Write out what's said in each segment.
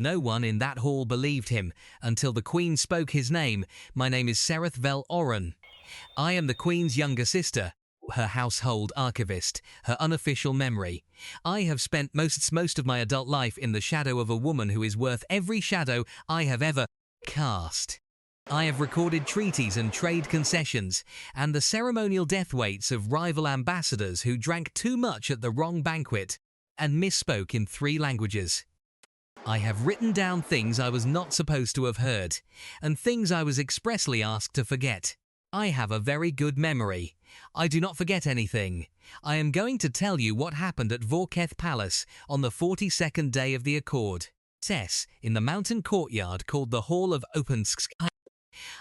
No one in that hall believed him until the Queen spoke his name. My name is Sereth Vel Oren. I am the Queen's younger sister, her household archivist, her unofficial memory. I have spent most of my adult life in the shadow of a woman who is worth every shadow I have ever cast. I have recorded treaties and trade concessions, and the ceremonial death weights of rival ambassadors who drank too much at the wrong banquet and misspoke in 3 languages. I have written down things I was not supposed to have heard, and things I was expressly asked to forget. I have a very good memory. I do not forget anything. I am going to tell you what happened at Vorketh Palace on the 42nd day of the Accord. In the mountain courtyard called the Hall of Open Sky.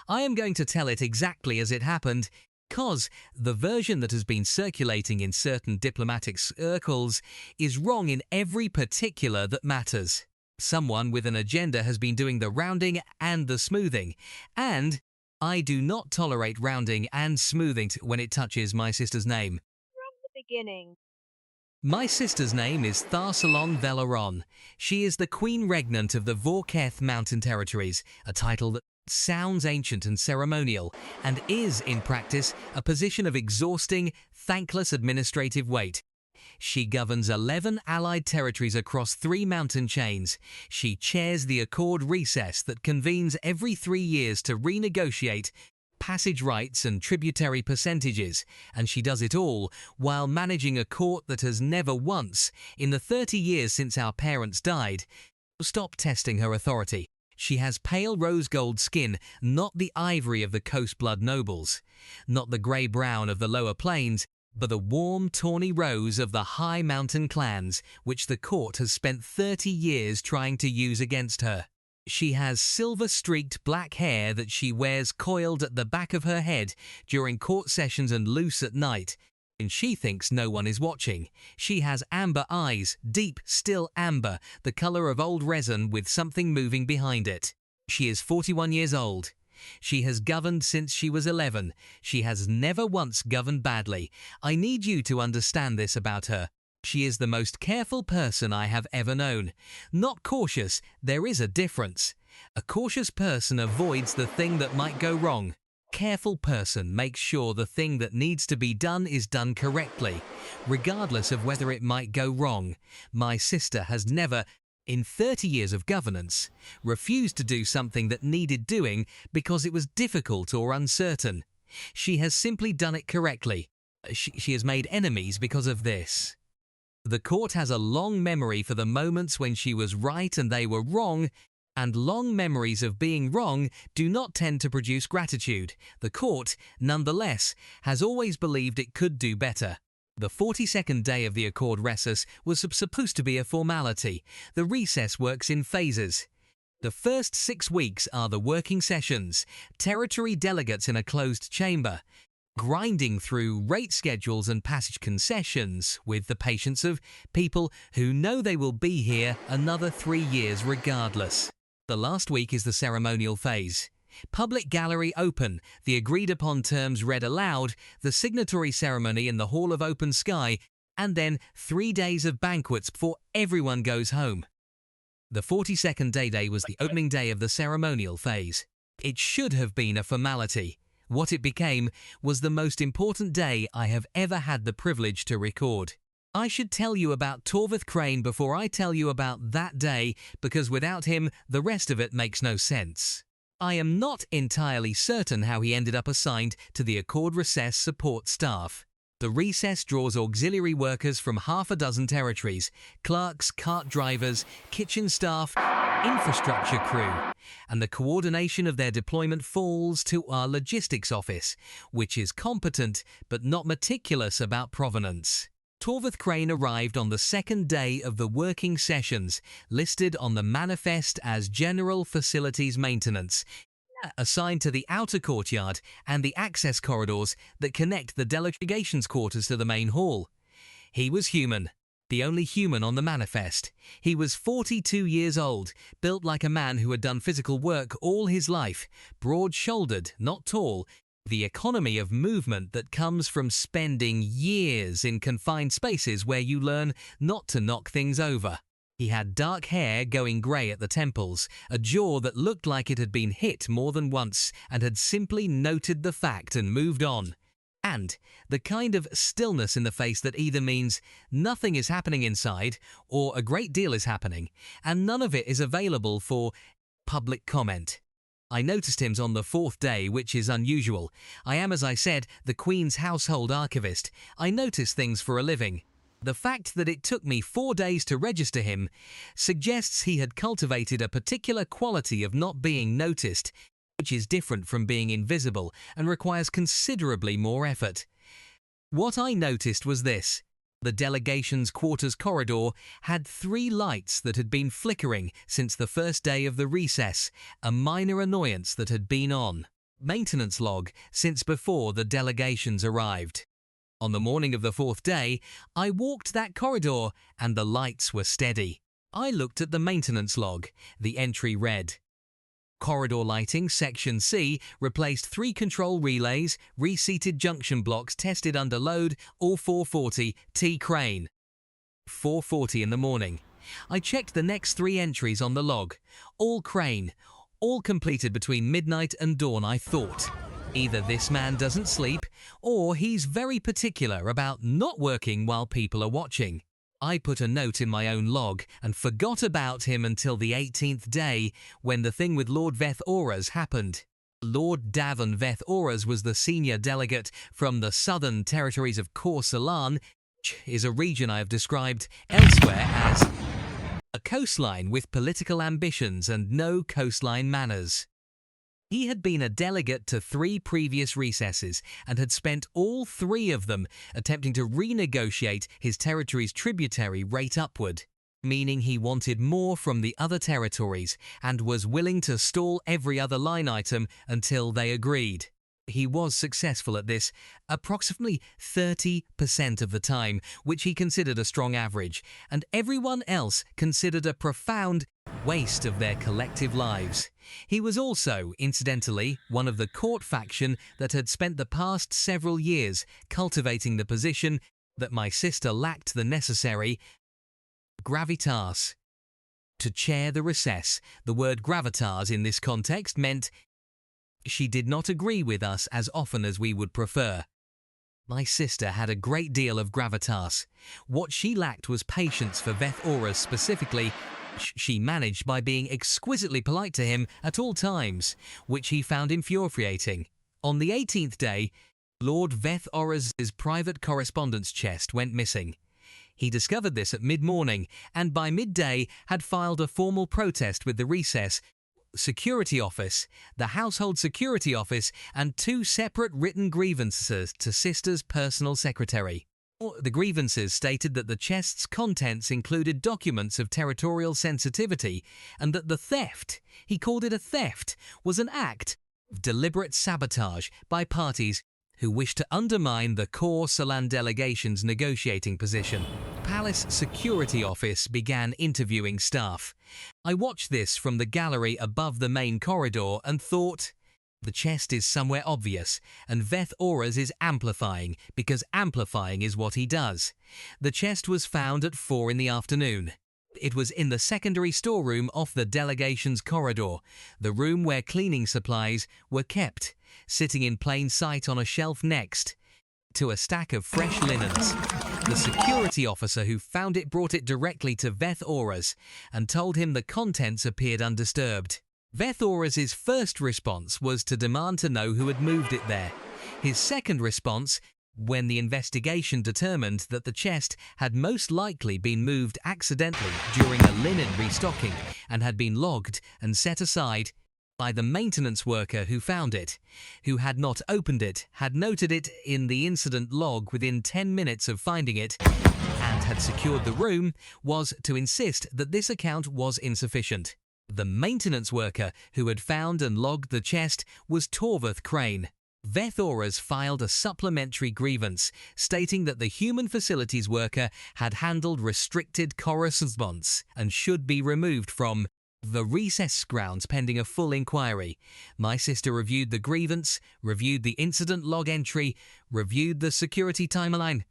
I am going to tell it exactly as it happened, because the version that has been circulating in certain diplomatic circles is wrong in every particular that matters. Someone with an agenda has been doing the rounding and the smoothing, and I do not tolerate rounding and smoothing when it touches my sister's name. From the beginning. My sister's name is Tharsalon Velaron. She is the Queen Regnant of the Vorketh Mountain Territories, a title that sounds ancient and ceremonial, and is, in practice, a position of exhausting, thankless administrative weight. She governs 11 allied territories across 3 mountain chains. She chairs the Accord Recess that convenes every 3 years to renegotiate passage rights and tributary percentages, and she does it all while managing a court that has never once, in the 30 years since our parents died, stopped testing her authority. She has pale rose-gold skin, not the ivory of the coast blood nobles, not the grey-brown of the lower plains, but the warm, tawny rose of the high mountain clans, which the court has spent 30 years trying to use against her. She has silver-streaked black hair that she wears coiled at the back of her head during court sessions and loose at night, and she thinks no one is watching. She has amber eyes, deep, still amber, the colour of old resin with something moving behind it. She is 41 years old. She has governed since she was 11. She has never once governed badly. I need you to understand this about her. She is the most careful person I have ever known. Not cautious, there is a difference. A cautious person avoids the thing that might go wrong. Careful person makes sure the thing that needs to be done is done correctly, regardless of whether it might go wrong. My sister has never, in 30 years of governance, refused to do something that needed doing because it was difficult or uncertain. She has simply done it correctly. She has made enemies because of this. The court has a long memory for the moments when she was right and they were wrong, and long memories of being wrong do not tend to produce gratitude. The court, nonetheless, has always believed it could do better. The 42nd day of the Accord Recess was supposed to be a formality. The recess works in phases. The first 6 weeks are the working sessions, territory delegates in a closed chamber, grinding through rate schedules and passage concessions with the patience of people who know they will be here another 3 years regardless. The last week is the ceremonial phase. Public gallery open, the agreed-upon terms read aloud, the signatory ceremony in the Hall of Open Sky, and then 3 days of banquets before everyone goes home. The 42nd day was the opening day of the ceremonial phase. It should have been a formality. What it became was the most important day I have ever had the privilege to record. I should tell you about Torveth Crane before I tell you about that day, because without him, the rest of it makes no sense. I am not entirely certain how he ended up assigned to the Accord Recess support staff. The recess draws auxiliary workers from half a dozen territories, clerks, cart drivers, kitchen staff, infrastructure crew, and the coordination of their deployment falls to our logistics office, which is competent but not meticulous about provenance. Torveth Crane arrived on the 2nd day of the working sessions, listed on the manifest as General Facilities Maintenance, assigned to the outer courtyard and the access corridors that connect the delegations quarters to the main hall. He was human, the only human on the manifest. He was 42 years old, built like a man who had done physical work all his life, broad-shouldered, not tall, the economy of movement that comes from spending years in confined spaces where you learn not to knock things over. He had dark hair going grey at the temples, a jaw that looked like it had been hit more than once, and had simply noted the fact and moved on. And the kind of stillness in the face that either means nothing is happening inside, or a great deal is happening, and none of it is available for public comment. I noticed him on the 4th day, which is unusual. I am, as I said, the Queen's household archivist. I notice things for a living. The fact that it took me 4 days to register him suggests he had cultivated a particular quality of not being noticed, which is different from being invisible and requires considerably more effort. What I noticed was this. The delegation's quarters corridor had 3 lights that had been flickering since the first day of the recess, a minor annoyance that had been on maintenance log since before the delegations arrived. On the morning of the 4th day, I walked that corridor and the lights were steady. I looked at the maintenance log. The entry read, Corridor lighting, Section C, replaced 3 control relays, reseated junction blocks tested under load, all 440, T crane. 4:40 in the morning. I checked the next 3 entries on the log. All crane, all completed between midnight and dawn. I thought, either this man doesn't sleep, or he's very particular about not working while people are watching. I put a note in my own log and forgot about him until the 18th day, when the thing with Lord Veth Auras happened. Lord Davon Veth Auras was the senior delegate from the southern territories of Corsalan, which is a region I have described elsewhere as a coastline with political ambitions and no coastline manners. He had been a delegate to 3 previous recesses and had spent all 3 of them attempting to renegotiate his territory's tributary rate upward, meaning he wanted more from the other territories and was willing to stall every other line item until they agreed. He was successful at this approximately 30% of the time, which he considered a strong average, and everyone else considered a profound waste of their collective lives. He was also, incidentally, one of the court faction that had spent the past several years cultivating the position that my sister lacked the necessary gravitas to chair the recess. The word gravitas in this context meant she did not agree with us as often as we would prefer. My sister had a great deal of gravitas. What she lacked was patience for Veth Auras specifically. She managed by being exquisitely polite to him at all times, which he found infuriating. On the 18th day, Lord Veth Auras' private correspondence chest went missing. He discovered this at mid-morning, and by midday had filed a formal protest with the recess Security Office, the Household Security Office, and 2 separate written grievances to Sister's personal secretary. The grievances stated that the chest's contents included documents of territorial sensitivity and that the theft, he called it a theft, was an act of deliberate sabotage by parties who wished to undermine the Corsalan delegation's negotiating position. Palace Security Office began interviewing staff. I watched this from the gallery above the main corridor and thought, the chest is somewhere obvious, and Veth Auras is amplifying, because amplifying is what he does. The chest was found at 4 in the afternoon. It was in the secondary storeroom off the delegation's corridor, the room where cleaning supplies were kept, sitting in plain sight on a shelf next to a stack of fresh linens. The security officer who found it brought it directly to Veth Auras and told him the contents appeared undisturbed. Veth Auras' first response was to demand to know who had moved it there. His second response, when the investigation determined that the chest had most likely been moved accidentally during a linen restocking and had been logged and set aside by the maintenance worker who found it, who had not opened it, had noted it in the incident log within 10 minutes of finding it, and had secured the room, was to insist that this account was insufficient. The maintenance worker who had found and logged the chest was Torvath Crane. Veth Auras filed a supplementary grievance stating that the human facilities worker had handled restricted correspondence and should be removed from the recess grounds pending a full inquiry. My sister reviewed the grievance, reviewed the incident log entry, reviewed the security timeline,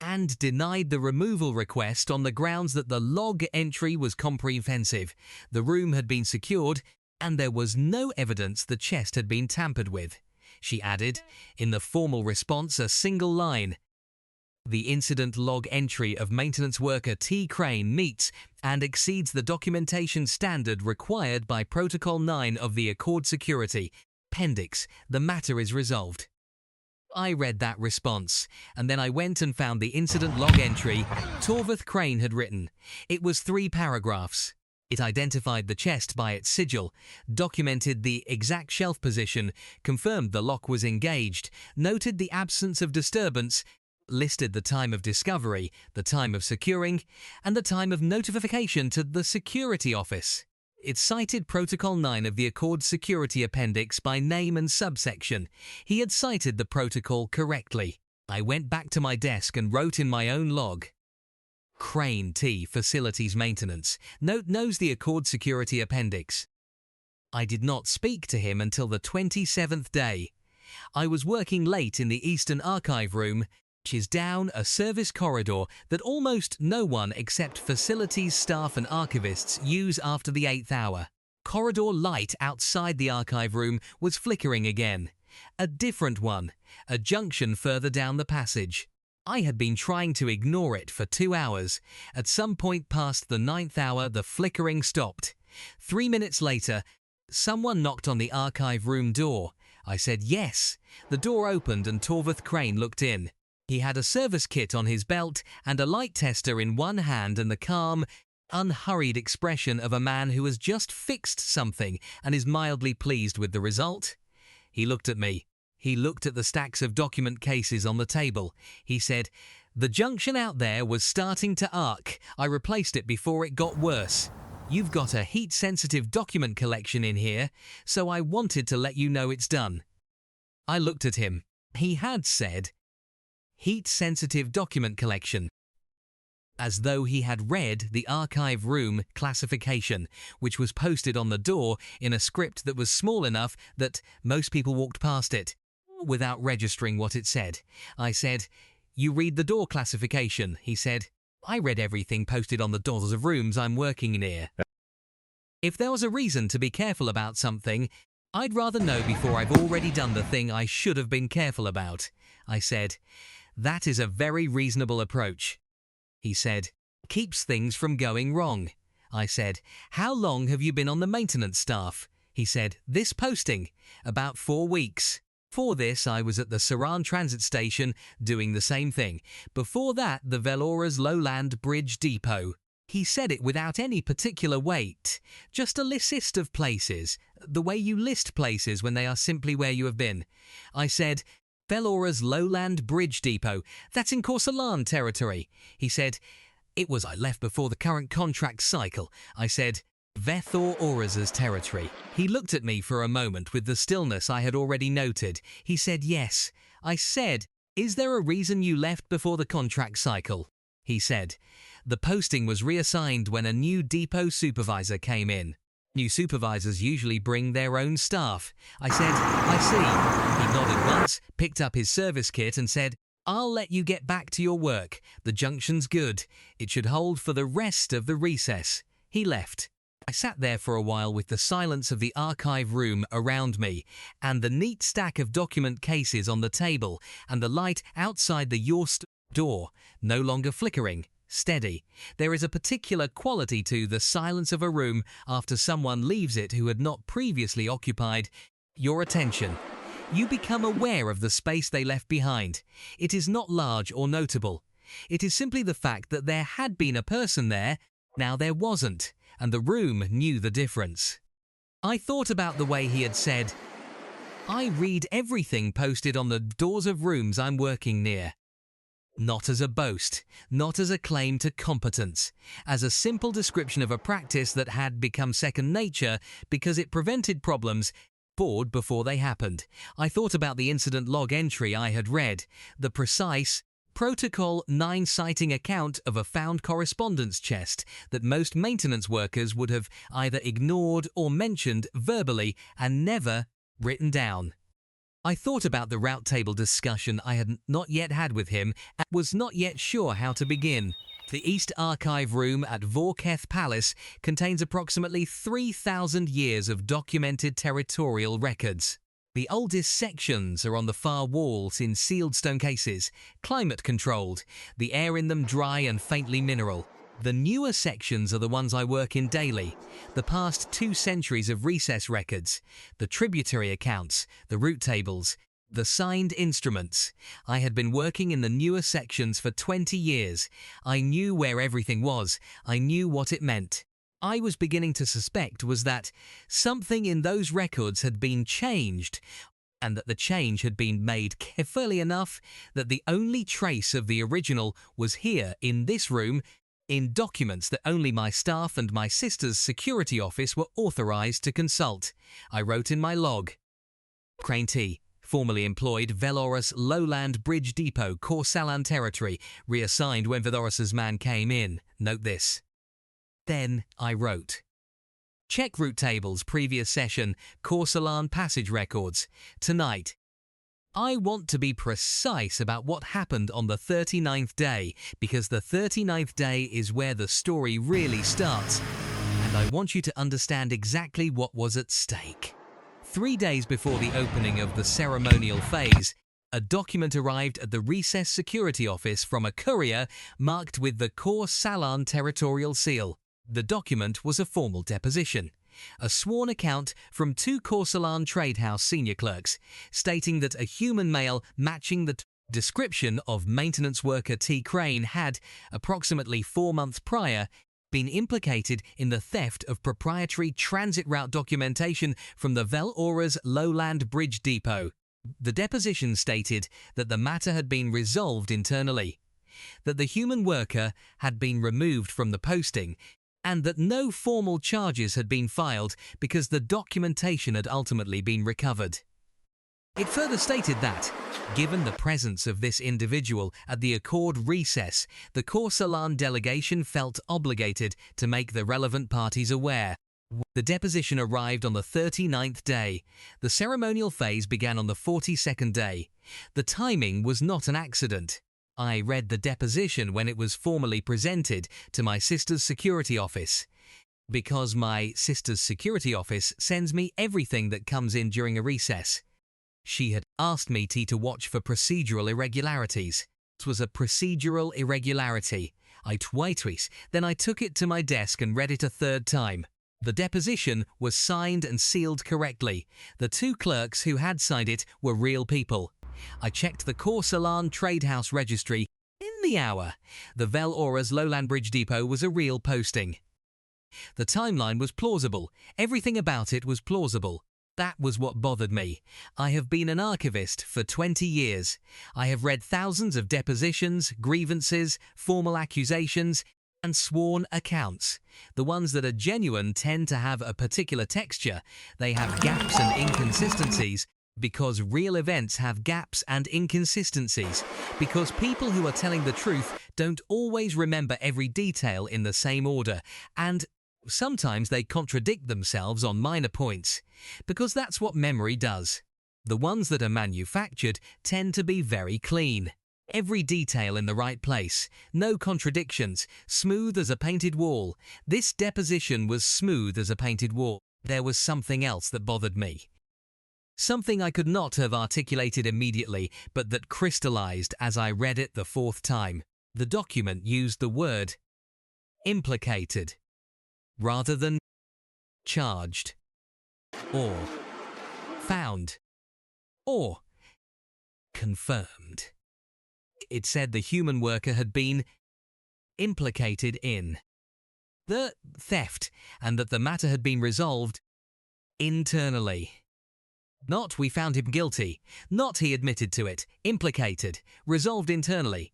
and denied the removal request on the grounds that the log entry was comprehensive, the room had been secured, and there was no evidence the chest had been tampered with. She added, in the formal response, a single line: "The incident log entry of maintenance worker T. Crane meets and exceeds the documentation standard required by Protocol 9 of the Accord Security. Appendix, the matter is resolved." I read that response, and then I went and found the incident log entry Torvald Crane had written. It was 3 paragraphs. It identified the chest by its sigil, documented the exact shelf position, confirmed the lock was engaged, noted the absence of disturbance, listed the time of discovery, the time of securing, and the time of notification to the security office. It cited Protocol 9 of the Accord Security Appendix by name and subsection. He had cited the protocol correctly. I went back to my desk and wrote in my own log: Crane T. Facilities Maintenance. Note knows the Accord Security Appendix. I did not speak to him until the 27th day. I was working late in the Eastern Archive Room, which is down a service corridor that almost no one except facilities staff and archivists use after the 8th hour. Corridor light outside the archive room was flickering again. A different one, a junction further down the passage. I had been trying to ignore it for 2 hours. At some point past the 9th hour, the flickering stopped. 3 minutes later, someone knocked on the archive room door. I said yes. The door opened and Torvald Crane looked in. He had a service kit on his belt and a light tester in one hand and the calm, unhurried expression of a man who has just fixed something and is mildly pleased with the result. He looked at me. He looked at the stacks of document cases on the table. He said, "The junction out there was starting to arc. I replaced it before it got worse. You've got a heat-sensitive document collection in here, so I wanted to let you know it's done." I looked at him. He had said, "heat-sensitive document collection," as though he had read the archive room classification, which was posted on the door in a script that was small enough that most people walked past it without registering what it said. I said, "You read the door classification?" He said, "I read everything posted on the doors of rooms I'm working near. If there was a reason to be careful about something, I'd rather know before I've already done the thing I should have been careful about." I said, "That is a very reasonable approach." He said, "Keeps things from going wrong." I said, "How long have you been on the maintenance staff?" He said, "This posting, about 4 weeks. For this, I was at the Saran Transit Station doing the same thing. Before that, the Velora's Lowland Bridge Depot." He said it without any particular weight, just a list of places, the way you list places when they are simply where you have been. I said, "Velora's Lowland Bridge Depot, that's in Corsalan territory." He said, "It was I left before the current contract cycle." I said, "Vethor Auraz's territory." He looked at me for a moment with the stillness I had already noted. He said yes. I said, "Is there a reason you left before the contract cycle?" He said, "The posting was reassigned when a new depot supervisor came in. New supervisors usually bring their own staff." I said, "I see." He nodded once, picked up his service kit and said, "I'll let you get back to your work. The junction's good. It should hold for the rest of the recess." He left. I sat there for a while with the silence of the archive room around me, and the neat stack of document cases on the table, and the light outside the Yorst door, no longer flickering, steady. There is a particular quality to the silence of a room after someone leaves it who had not previously occupied your attention. You become aware of the space they left behind. It is not large or notable. It is simply the fact that there had been a person there, now there wasn't, and the room knew the difference. I thought about the way he had said, "I read everything posted on the doors of rooms I'm working near." Not as a boast, not as a claim to competence, as a simple description of a practice that had become second nature because it prevented problems bored before they happened. I thought about the incident log entry I had read, the precise Protocol 9 citing account of a found correspondence chest that most maintenance workers would have either ignored or mentioned verbally and never written down. I thought about the route table discussion I had not yet had with him and was not yet sure how to begin. The East Archive Room at Vorketh Palace contains approximately 3,000 years of documented territorial records. The oldest sections are on the far walls in sealed stone cases, climate-controlled, the air in them dry and faintly mineral. The newer sections are the ones I work in daily, the past 2 centuries of recess records, the tributary accounts, the route tables, the signed instruments. I had been working in the newer sections for 20 years. I knew where everything was. I knew what it meant. I was beginning to suspect was that something in those records had been changed, and that the change had been made carefully enough that the only trace of the original was here in this room, in documents that only my staff and my sister's security office were authorized to consult. I wrote in my log, Crane T, formerly employed Velorus Lowland Bridge Depot, Corsalan Territory, reassigned when Velorus's man came in. Note this. Then I wrote, check route tables, previous session, Corsalan passage records. Tonight, I want to be precise about what happened on the 39th day, because the 39th day is where the story really starts, and I want you to understand exactly what was at stake. 3 days before the opening of the ceremonial phase, a document arrived at the Recess Security Office from a courier marked with the Corsalan Territorial Seal. The document was a formal deposition. A sworn account from 2 Corsalan Trade House senior clerks, stating that a human male matching the description of maintenance worker T. Crane had, approximately 4 months prior, been implicated in the theft of proprietary transit route documentation from the Velorus Lowland Bridge Depot. The deposition stated that the matter had been resolved internally, that the human worker had been removed from the posting, and that no formal charges had been filed because the documentation had ultimately been recovered. It further stated that, given the presence of this individual at the Accord recess, the Corsalan delegation felt obligated to make the relevant parties aware. The deposition arrived on the 39th day. The ceremonial phase began on the 42nd day. The timing was not an accident. I read the deposition when it was formally presented to my sister's security office, because my sister's security office sends me everything that comes in during a recess. She had asked me to watch for procedural irregularities. It was a procedural irregularity. I twice, then I took it to my desk and read it a 3rd time. The deposition was signed and sealed correctly. The 2 clerks who had signed it were real people. I checked the Corsalan Trade House registry in the hour. The Velorus Lowland Bridge Depot was a real posting. The timeline was plausible. Everything about it was plausible. That was what bothered me. I have been an archivist for 20 years. I have read thousands of depositions, grievances, formal accusations, and sworn accounts. The ones that are genuine tend to have a particular texture. They have gaps and inconsistencies, because real events have gaps and inconsistencies, because people who are telling the truth don't always remember every detail in the same order, and sometimes they contradict themselves on minor points, because that's what memory does. The ones that are manufactured tend to be very clean. Every detail in the right place, no contradictions, smooth as a painted wall. This deposition was smooth as a painted wall. There was something else that bothered me. Something I could not have articulated immediately, but that crystallized as I read it the 4th time. The document used the word implicated rather than charged, or found, or confirmed. It said the human worker had been implicated in the theft and that the matter had been resolved internally. Not we found him guilty, not he admitted to it. Implicated, resolved internally.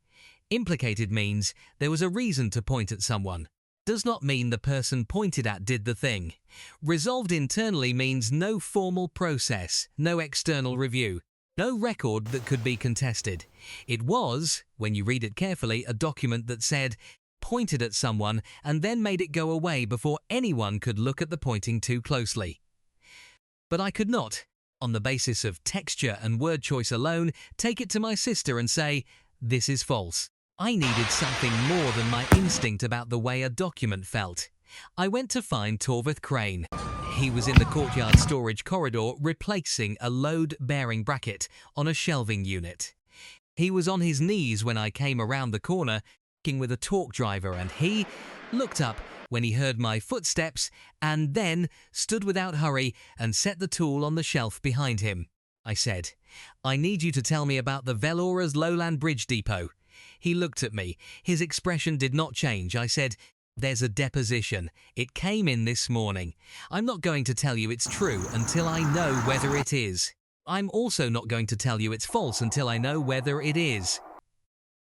Implicated means there was a reason to point at someone. Does not mean the person pointed at did the thing. Resolved internally means no formal process, no external review, no record that could be contested. It was, when you read it carefully, a document that said, pointed at someone and then made it go away before anyone could look at the pointing too closely. But I could not. On the basis of texture and word choice alone, take it to my sister and say, this is false. I needed something more than my instinct about the way a document felt. I went to find Torvith Crane. He was in the courtyard storage corridor replacing a load-bearing bracket on a shelving unit. He was on his knees when I came around the corner, working with a torque driver, and he looked up when he heard my footsteps and then stood without hurry and set the tool on the shelf behind him. I said, I need you to tell me about the Velora's Lowland Bridge Depot. He looked at me. His expression did not change. I said, there's a deposition. It came in this morning. I'm not going to tell you it's true until I know whether it is. I'm also not going to tell you it's false until I know whether it is.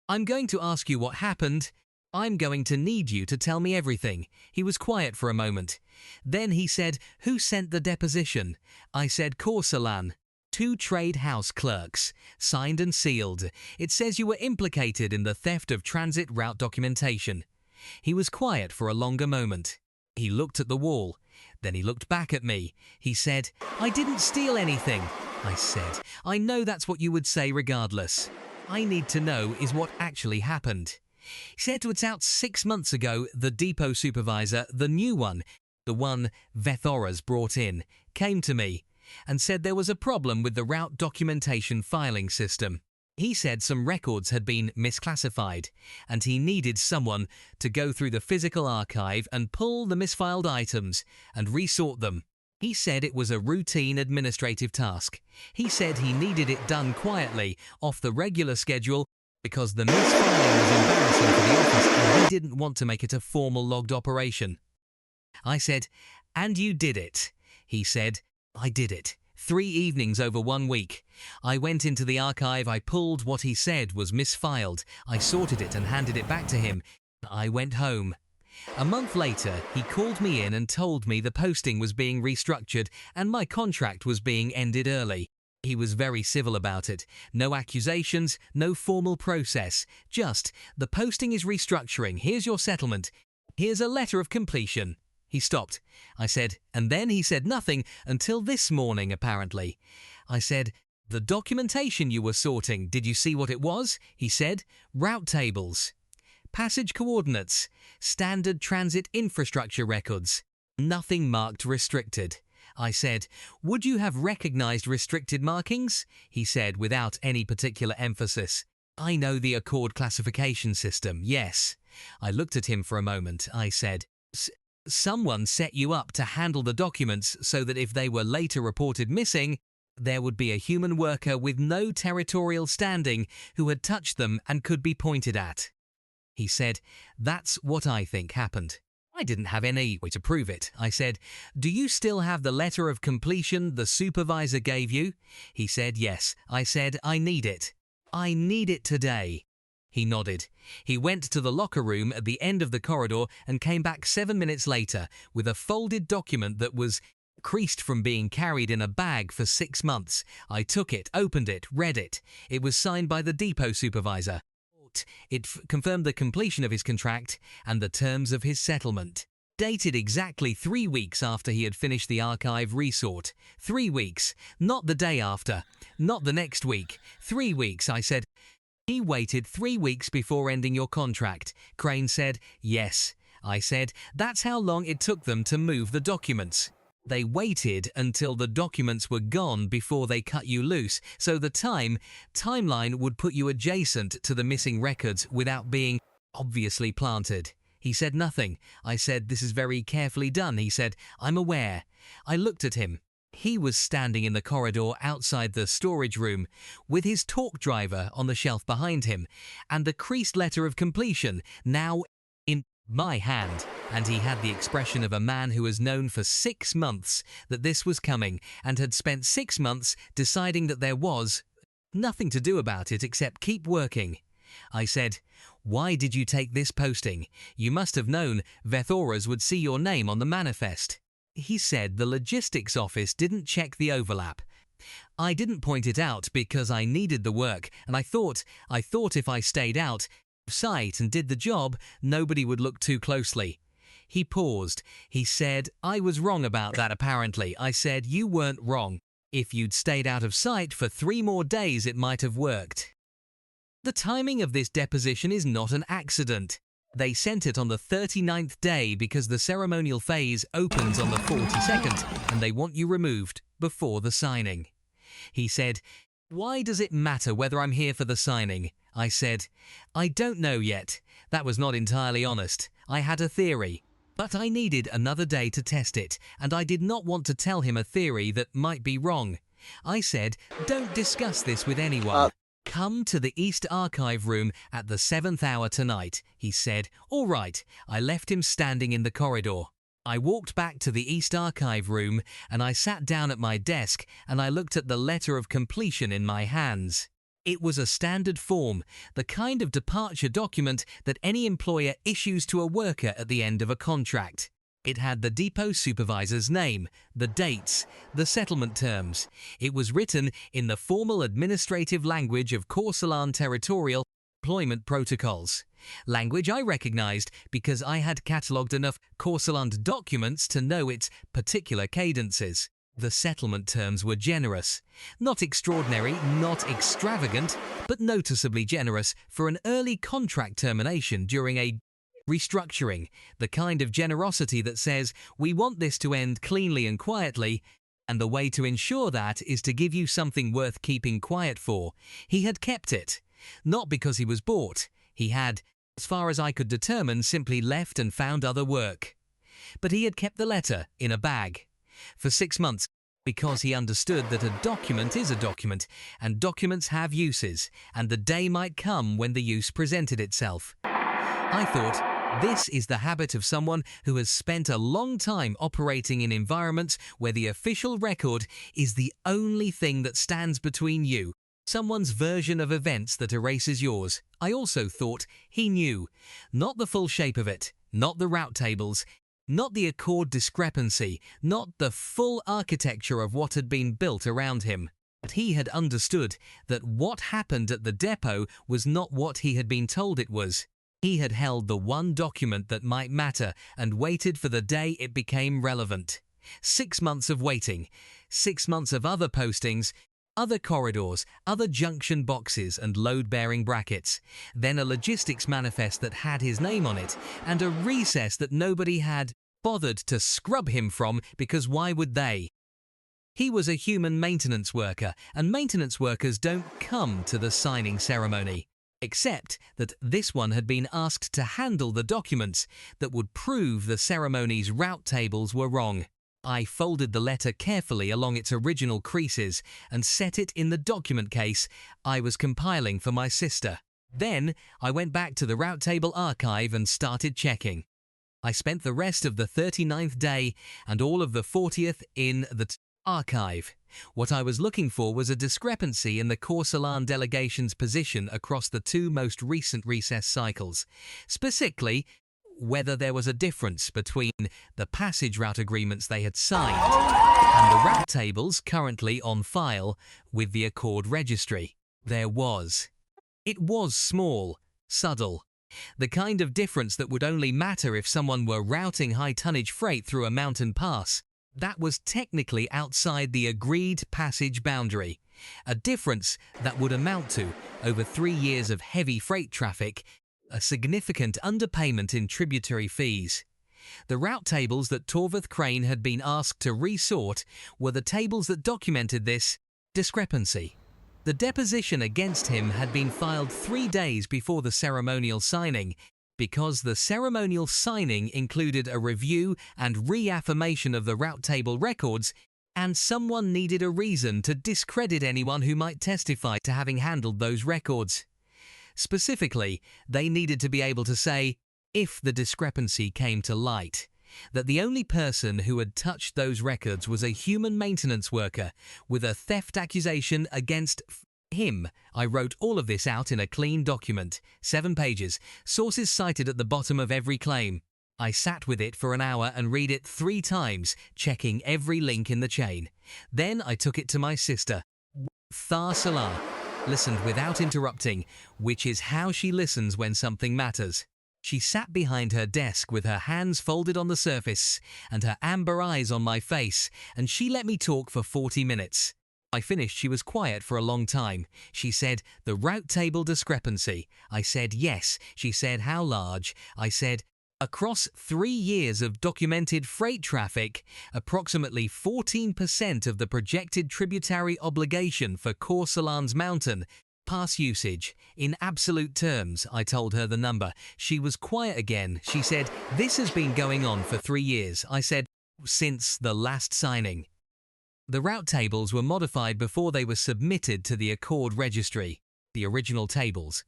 I'm going to ask you what happened. I'm going to need you to tell me everything. He was quiet for a moment. Then he said, who sent the deposition? I said, Corsalan. 2 trade house clerks. Signed and sealed. It says you were implicated in the theft of transit route documentation. He was quiet for a longer moment. He looked at the wall. Then he looked back at me. He said, I didn't steal anything. I said, I know that's what you would say regardless. I need to know is what actually happened. He said it's out 6 months ago, the depot supervisor, the new one, the one Vethora's brought in, came to me and said there was a problem with the route documentation filing system. He said some records had been misclassified and he needed someone to go through the physical archive and pull the misfiled items and resort them. He said it was a routine administrative task. He said he needed it done quietly, off the regular schedule, because the misfiling was embarrassing for the office and he didn't want to make it a formal logged operation. I said, and you did it? He said, I did it. 3 evenings over 1 week. I went into the archive, I pulled what he said was misfiled, I sorted it and handed it back to him. I went home. A month later, he called me in and told me the posting was being restructured and my contract was being ended early. He was very civil about it. No accusations, no formal process. Just, the posting is restructuring, here's your settlement. Here's a letter of completion. He stopped. I said, and then he said nothing until this morning, apparently. I said, the documentation you were sorting, did you see what it was? He said, route tables, passage coordinates, standard transit infrastructure records, nothing marked restricted. I said, would you have recognized restricted markings? He said, without any particular emphasis, I know the Accord classification system, yes. I looked at him for a moment. I said, someone set you up to handle the documents so that if they were later reported missing, there would be a human worker with no territorial standing who had touched them and could be pointed at. He said, that's what I think happened. I didn't have any way to prove it. I said, do you still have the letter of completion the supervisor gave you? He said, yes. I said, I need it. I need it today. He nodded. He went to the locker room at the end of the corridor and came back 7 minutes later with a folded document that was creased from being carried in a bag for 6 months. I took it, opened it, read it. It was signed by the depot supervisor. It confirmed the completion of his contract and the terms of his settlement. Dated exactly 3 weeks after he had finished the archive resort. 3 weeks, not the day after, not the next week. 3 weeks, I said. He waited 3 weeks before ending your contract. Crane said, yes. I said, that's how long it took them to move the documents. They waited until the documents were gone before they cut you loose, so the timeline would put you adjacent to the missing records without being obviously planted. He said nothing. I said, this is very carefully done. He said, I'm aware. I looked at him. He was standing in the corridor outside the storage room with his torque driver on the shelf behind him and the creased letter of completion now in my hand, and he had the expression of a man who has known for 6 months that this was coming and had spent 6 months deciding that there was nothing to do about it except keep working. I said, why did you take this posting? You must have known Vethora's would see your name on the manifest. He said the logistics office didn't check the overlap. I didn't point it out because I needed the work, and I thought if I stayed out of sight and did the job, nobody would look too closely. He paused. He said, I was wrong about that apparently. I said, you weren't wrong. If you'd stayed out of sight for 3 more days, it might have worked. The timing of this deposition is not an accident. They sent it on the 39th day because the ceremonial phase opens on the 42nd and they want you removed before the signing. He said, "Why does it matter whether I'm here for the signing?" I said, "I don't know yet." That was not entirely honest. I had a theory, but I needed another day to test it, and I did not want to tell him a theory that might be wrong. I said, "Don't discuss this with anyone. Come to the East Archive room at the 7th hour tonight." He said, "All right." I left him standing in the corridor. I walked back to the East Archive room and I sat down at my desk and I looked at the letter of completion in my hands. It was a standard form, the kind of departure document that any employer issues to a worker at the end of a contract. It had the depot supervisor's name, the dates, the settlement terms. It was written in the formal administrative language of Corsalan territorial employment protocols. Language I recognized because I had catalogued enough Corsalan documents to know its particular cadences. The settlement terms were generous. Not extraordinary, not extravagant, but noticeably generous for an early contract termination during a restructuring, the kind of generosity that says, "We want this to end cleanly and quietly, and the way to ensure that is to give you something worth keeping quiet for." He had kept it. Not because he was bought. He had, as far as I could determine, simply left and found other work. But he had kept the letter in a bag for 6 months because he understood that a document is a document, and documents have uses, and the day might come when the use presented itself. I thought, this is the habit of someone who has spent a long time operating in environments where the official record is the only thing that stands between you, someone's version of events that erases yours. I also thought he knew. Not the full shape of it, not the route tables, not the accord discrepancy, not the full architecture of what had been built around him. But he had understood that what happened at the depot was not what he had been told it was. He had held the one document that might matter and waited for the day it became relevant. 6 months of waiting, 6 months of other postings, other corridors, other junction boxes and load-bearing brackets, then a logistics manifest that had his name on it, and a recess that nobody had bothered to scrub him from because why would they? He was a human maintenance worker, and maintenance workers don't come to the signing ceremony. Except that this one had been asked to handle the documents that would prove the ceremony's route tables were wrong. I folded the letter carefully along its original creases and set it in the document case I was compiling for my sister. Then I went back to the route table archive and started checking. I spent the rest of the 39th day and all of the 40th in the archive. What I was looking for was a discrepancy in the Corsalan delegation's position across the 2 most recent recess cycles. Specifically, whether there was a difference between the passage route agreements they had signed and the route tables currently on file with the Accord Registry. There was. It was small, subtle. The kind of difference that would only matter if someone were routing high-tonnage freight through a mountain pass. That was technically outside the agreed passage boundary. A difference that would amount to, over 3 years of heavy freight traffic, a significant underpayment in tributary fees. The route tables that Torvald Crane had been asked to resort were the tables that documented this discrepancy. The deposition against him had been filed 3 days before the ceremonial signing, because the ceremonial signing included a review and reaffirmation of the route table records, and someone needed a reason to discredit anyone who might testify to having handled those records. Specifically, they needed to be able to say, if the discrepancy came to light, that the only person who had touched those records was a human maintenance worker with a theft accusation against him. I wrote all of this out in a clean document, 7 pages, sources cited at the bottom of every claim. I sat with it for an hour and read it 3 times, checking every link in the chain. Then I took it to my sister, Tharsalar, listened without interrupting, which is how she listens when something matters. She sat behind her desk with her hands folded on the surface and her amber eyes on my face, and she let me talk for 40 minutes. I finished, she was quiet for a long time. She said, "The route table discrepancy." I said, "Yes." She said, "How large?" I said, "Across 3 years of documented freight traffic, approximately 14% of the projected tributary obligation for Corsalan's Mountain pass usage. In absolute terms," I told her the number. She was quiet again. She said, "This has been going on for 3 years." I said, "Since the last signing." The route tables were modified before they were submitted to the Accord registry. The original tables,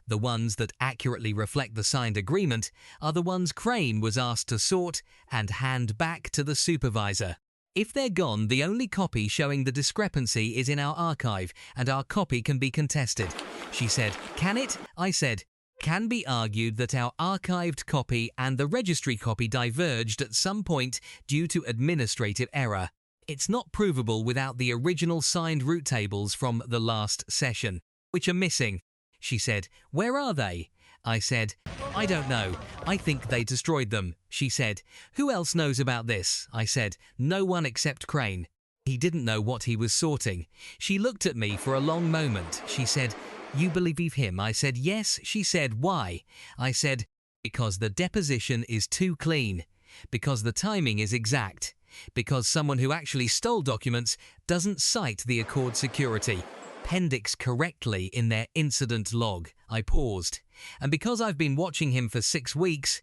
the ones that accurately reflect the signed agreement, are the ones Crane was asked to sort and hand back to the supervisor. If they're gone, the only copy showing the discrepancy is in our archive, and our copy can be contested. She said, "Can it?" I said, "Can be argued that our archived copy and the registry copy diverged at some point due to administrative error. It's not provable without the original signed route tables from the last session, which are missing." She said, "Where are they?" I said, "I don't know. I think they destroyed them." She said, "Who else knows about this?" I said, "No one except Crane. He didn't know what he was sorting." She looked at me for a long moment. She said, "You believe him?" I said, "Yes." She said, "Why?" I said, "Because the deposition is too clean. Because the timing is exact. Because someone who actually stole documents doesn't cite the Accord security appendix correctly in their incident log." I paused. "And because I've been watching him for 6 weeks,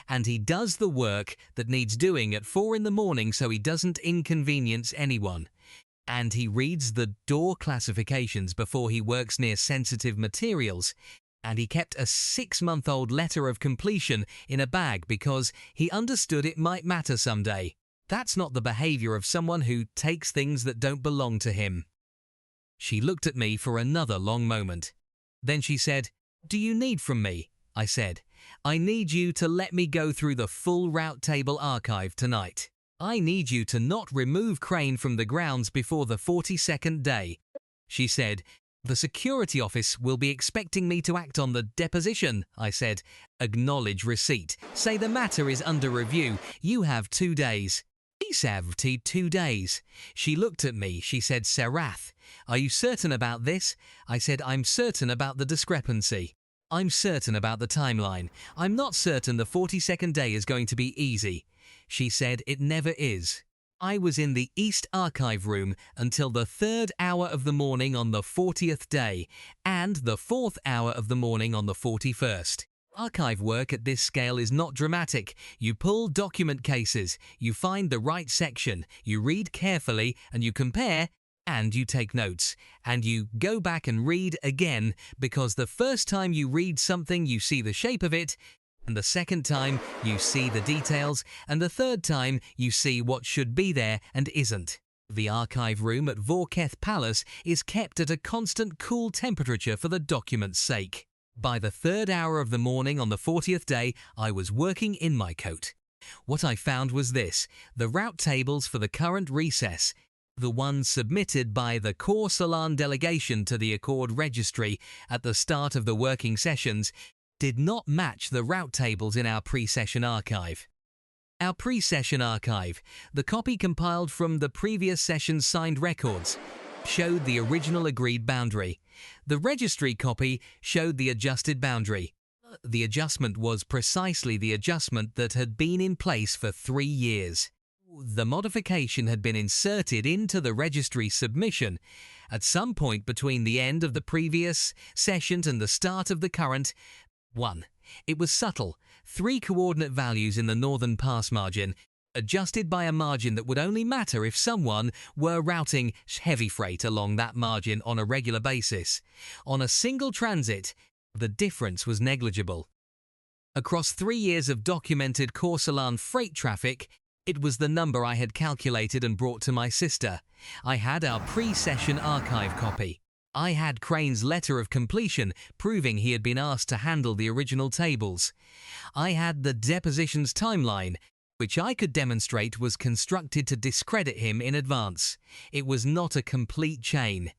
and he does the work that needs doing at 4 in the morning so he doesn't inconvenience anyone. And he reads the door classifications before he works near sensitive materials. And he kept a 6-month-old letter of completion in a bag because he understood it might matter someday. That's not the behavior of someone who takes things that don't belong to him." She looked at me for another long moment. Then she said, "Do you need from me?" I said, "I need you to let me go through the full route table archive tonight. I need you to not remove Crane from the grounds before the 42nd day." She said, "The security office will be expecting me to act on the deposition." I said, "Acknowledge receipt. Say the matter is under review. You have 2 days." "Please have 2 days." She looked at me. She said, "Serath, are you certain about this?" I said, "I'm certain about the discrepancy. I'm certain about the timeline. I'm not certain the 42nd day is going to be easy." She said, "It never is." I was in the East Archive room until the 3rd hour of the morning on the 40th day and the 4th hour of the morning on the 41st. Archive work at this scale is not dramatic. You pull document cases, you find the right section, you read carefully, and you compare, and you take notes, and you go back and read again, because the first time you read something you see the shape of it, and the second time you see the details, and the third time you see what should be there and isn't. The archive room at Vorketh Palace is kept at a constant cool temperature for the document's sake. By the 3rd hour of the morning on the 40th day, I was working in my coat. What I found was this: the route tables for the current recess, the ones submitted by the Corsalan delegation to the Accord registry at the start of the working sessions, did not match the route tables in our pre-session archive. Our pre-session archive, the copy compiled from the previous session's signed records, showed the original agreed boundary. The registry copy showed the adjusted boundary. The adjustment was precisely the adjustment that had been in place for 3 years. The modification had been inserted into the registry submission at some point between the end of the previous session and the start of the current. 1. It was subtle, 3 coordinate values in the northern pass margin, adjusted by a margin that would only matter if someone were routing heavy freight along that margin on a regular basis. On a single transit, the difference was negligible. Across 3 years of documented Corsalan freight traffic, it was the number I had calculated and brought to my sister. I had our pre-session archive copy. I had Crane's letter of completion proving he had been asked to handle the original tables. I had the depositions timeline, which I could demonstrate was constructed to discredit him in advance. It was not a complete chain.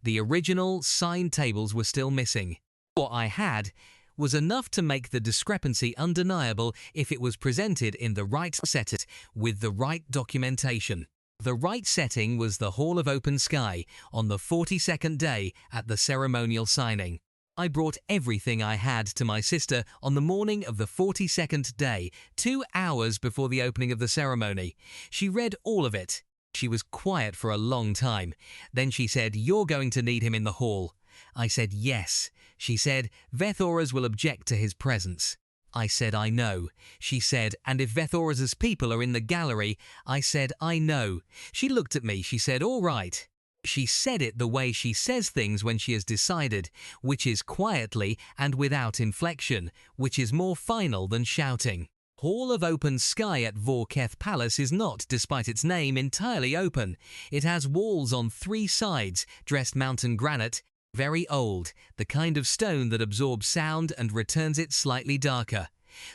The original signed tables were still missing. What I had was enough to make the discrepancy undeniable if it was presented in the right set with the right documentation. The right setting was the Hall of Open Sky on the 42nd day at the ceremonial signing. I brought everything I had to my sister on the morning of the 42nd day, 2 hours before the opening of the ceremony. She read all of it. She was quiet for a long time. Then she said, "You're going to need him in the hall." I said, "Yes." She said, "Vethoras will object to his presence." I said, "I know." She said, "And if Vethoras' people are in the gallery?" I said, "I know." She looked at me. She said, "All right." She said it the way she says things when she has decided, which is quietly and without inflection, which is more final than shouting. Hall of Open Sky at Vorketh Palace is not, despite its name, entirely open. It has walls on 3 sides, dressed mountain granite, very old, the kind of stone that absorbs sound and returns it slightly darker.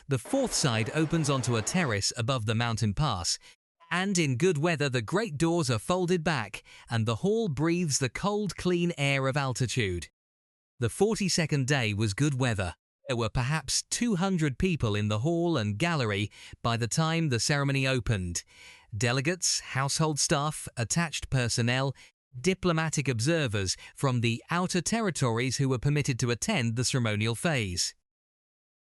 The 4th side opens onto a terrace above the mountain pass, and in good weather the great doors are folded back, and the hall breathes the cold, clean air of altitude. The 42nd day was good weather. There were perhaps 200 people in the hall and gallery by the time the ceremony opened. Delegates, household staff, attached personnel, diplomatic observers from the outer territories who were permitted to attend the ceremonial phase.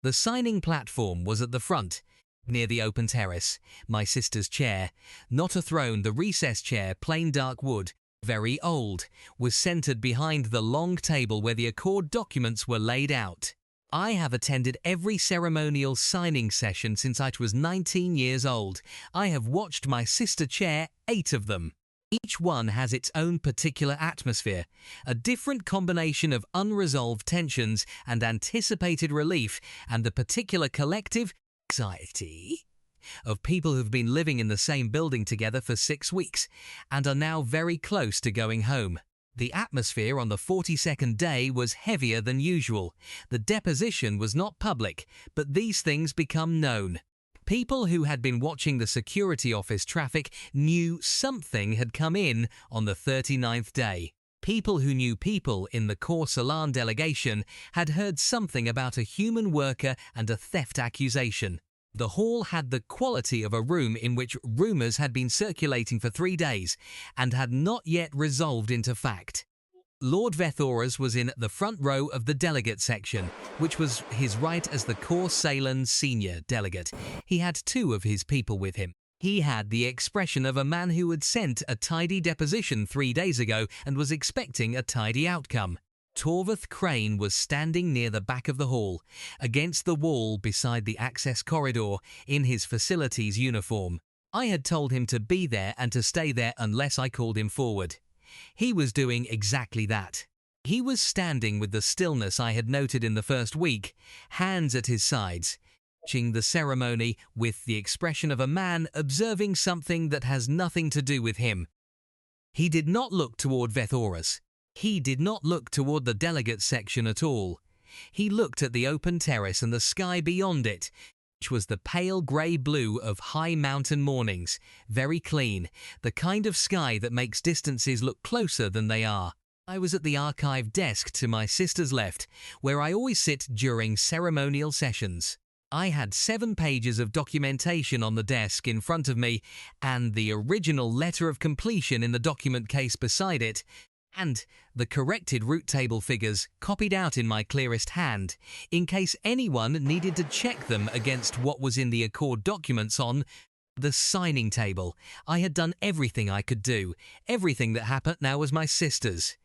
The signing platform was at the front, near the open terrace. My sister's chair, not a throne, the recess chair, plain dark wood, very old, was centered behind the long table where the accord documents were laid out. I have attended every ceremonial signing session since I was 19 years old. I have watched my sister chair 8 of them. Each one has its own particular atmosphere, a different combination of unresolved tensions and anticipated relief, and the particular collective anxiety of people who've been living in the same building together for 6 weeks and are now very close to going home. The atmosphere on the 42nd day was heavier than usual. The deposition was not public, but these things become known. People who had been watching the security office traffic knew something had come in on the 39th day. People who knew people in the Corsalan delegation had heard something about a human worker and a theft accusation. The hall had the quality of a room in which rumours had been circulating for 3 days and had not yet resolved into fact. Lord Vethoras was in the front row of the delegate section, which was his right as the Corsalan senior delegate. He had 2 of his people with him. He had the expression of a man who had sent a tidy deposition 3 days ago and was expecting a tidy outcome. Torvath Crane was standing near the back of the hall, against the wall beside the access corridor, in his facilities uniform. I had told him to be there and to stay there unless I called him forward. He was doing exactly that. He was standing with the stillness I had noted in the first week, hands at his sides, watching the ceremony with the expression of a man observing something that has nothing to do with him. He did not look toward Vethoras. He did not look toward the delegate section at all. He looked at the open terrace and the sky beyond it, which was the pale grey blue of high mountain mornings, very clean, the kind of sky that makes distances look closer than they are. I was at the archive desk to my sister's left, where I always sit during ceremonial sessions. I had 7 pages of documentation on the desk in front of me, and the original letter of completion in the document case beside it, and the corrected route table figures copied out in my clearest hand, in case anyone needed to check them against what was in the accord documents on the signing table. I had done everything I could do. Everything that happened now was my sister's.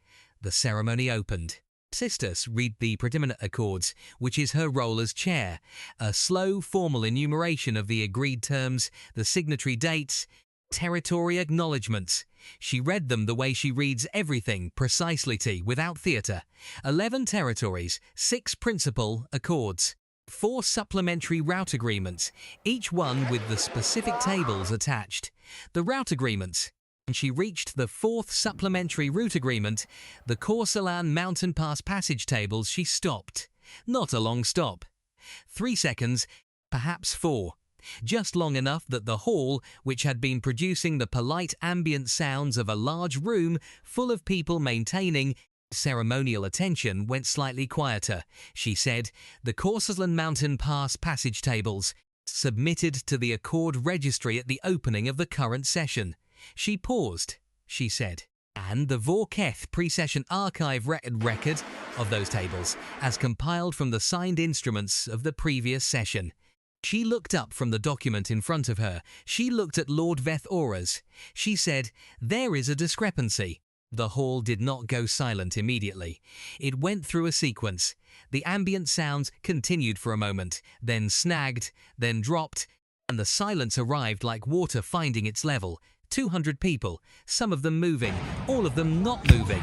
The ceremony opened. Sisters read the predominant accords, which is her role as chair, a slow, formal enumeration of the agreed terms, the signatory dates, territory acknowledgements. She read them the way she reads everything, precisely, without theatre. 11 territories, 6 principal accords, 4 supplementary route agreements, each one with the specific tables attached. The route agreements. When she reached the 4th supplementary route agreement, the Corsalan Mountain Pass passage tables, she stopped. Not a long stop. 3 seconds, perhaps 4. Just long enough that the hall, which had been producing the polite ambient sounds of a large room full of people maintaining ceremonial attention, went slightly quieter. She said, "The Corsalan Mountain Pass passage tables, submitted to the Accord Registry at the opening of the current session." She paused, she said, and the Vorketh pre-session archive record of those tables, as compiled from the signed instruments of the previous session. She looked up from the document in front of her. She looked at Lord Vethoras. She said, "There is a discrepancy." The hall did not go silent immediately. It went through a sequence. The ambient sounds continued for a moment, then snagged, then dropped, and the silence arrived like water finding its level. 200 people, some of them moving, all of them not moving.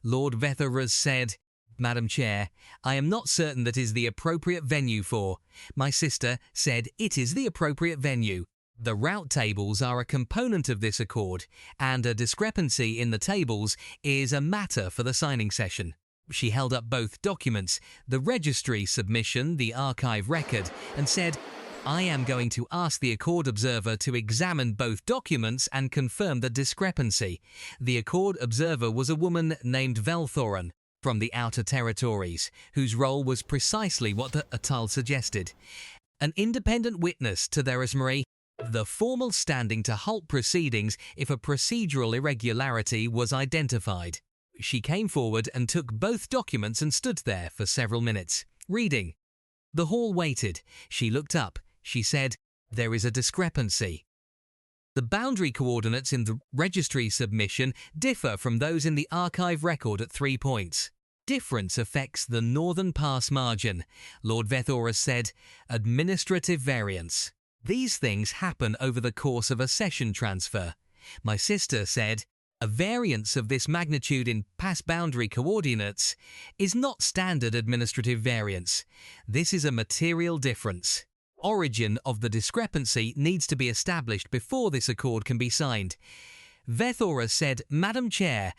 Lord Vethoras said, "Madam Chair, I am not certain that is the appropriate venue for." My sister said it is the appropriate venue. The route tables are a component of this accord, and a discrepancy in the tables is a matter for the signing session. She held up both documents, the registry submission, the archive record, and said, "I am going to ask the Accord Observer to examine both documents and confirm the discrepancy." The Accord Observer was a woman named Velthoran from the Outer Territories, whose role was precisely what the atoll suggested. An independent witness to their Marie, the formal standing to halt proceedings if a procedural irregularity was identified. She came forward and took both documents and stood there for several minutes, reading. The hall waited. She looked up. She said, "There is a discrepancy. The boundary coordinates in the registry submission differ from those in the archive record at 3 points. Difference affects the northern pass margin." Lord Vethoras said, "Administrative variance. These things happen over the course of a session transfer." My sister said, "A variance of this magnitude in pass boundary coordinates is not standard administrative variance. This is a material difference. Origin of the discrepancy needs to be established before this accord can be signed." Vethoras said, "Madam Chair,